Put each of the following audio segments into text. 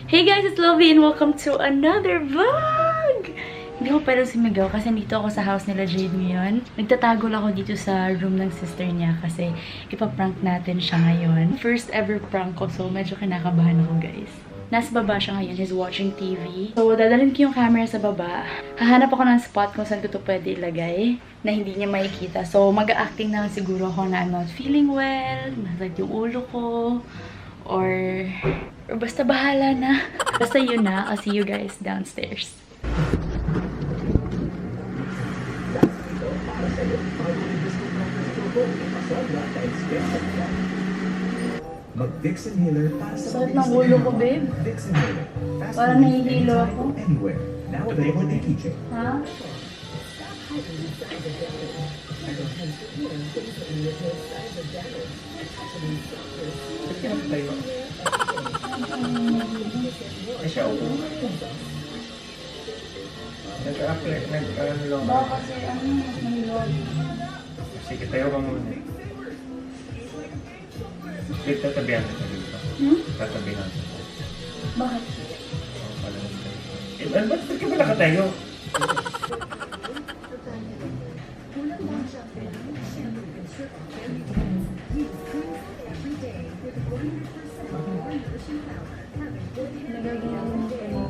Hey guys, it's Lovely and welcome to another vlog! Hindi ko pwede sumigaw kasi dito ako sa house nila Jade ngayon. Nagtatagol ako dito sa room ng sister niya kasi ipaprank natin siya ngayon. First ever prank ko, so medyo kinakabahan ako guys. Nasa baba siya ngayon, he's watching TV. So, dadalhin ko yung camera sa baba. Hahanap ako ng spot kung saan ko ito pwede ilagay na hindi niya makikita. So, mag-acting na lang siguro ako na I'm not feeling well, nasakit yung ulo ko, or basta bahala na. Basta yun na. I'll see you guys downstairs. Mag-Vicks Inhaler para sa Sakit ng ulo ko, babe. Vicks Inhaler. Fast Parang relief nahihilo anytime, ako. Anywhere. Now available in keychain. Ha? Ay, siya upo. Nag-ano lang. Baka kasi mas mahilo. Sige, tayo ka muna. Wait, tatabihan kita dito. Tatabihan kita. Bakit? Ba't ka ba nakatayo? Nagagawin mo pa na.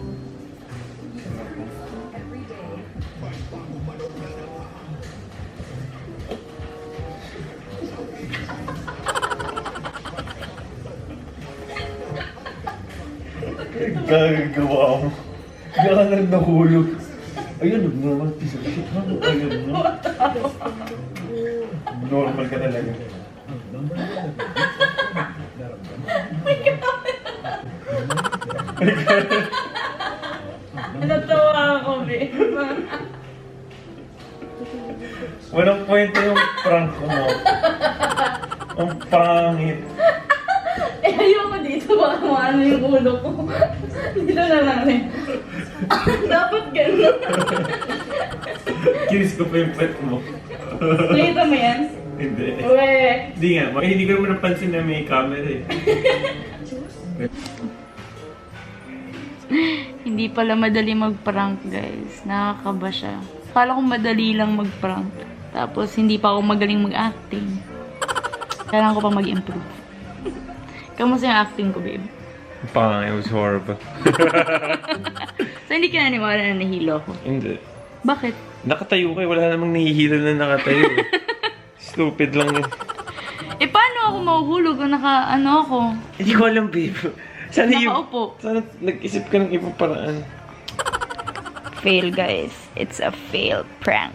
Gagawa mo. Gagawa na nahulog. Ayun, normal piece of shit. Ayun, no? Normal ka talaga. Natawa ako, babe. Walang kwento yung prank mo. Ang pangit. Eh, ayoko dito. Baka maano yung ulo ko. Dito na namin. Dapat gano'n. Kinis ko pa yung pet mo. Nakita mo yan? Hindi. Uwe. Hindi nga. Hindi ko naman napansin na may camera eh. Hindi pala madali mag-prank, guys. Nakakaba siya. Kala ko madali lang mag-prank. Tapos, hindi pa ako magaling mag-acting. Kailangan ko pa mag-improve. Kamusta yung acting ko, babe? It was horrible. So, hindi ka naniwala na nahilo ako. Hindi. Bakit? Nakatayo kayo. Wala namang nahihilo na nakatayo. Stupid lang yun. Eh, paano ako mahuhulog kung ano ako? Hindi ko alam, babe. Sana Nakaupo. Sana nag-isip ka ng ibang paraan. Fail, guys. It's a fail prank.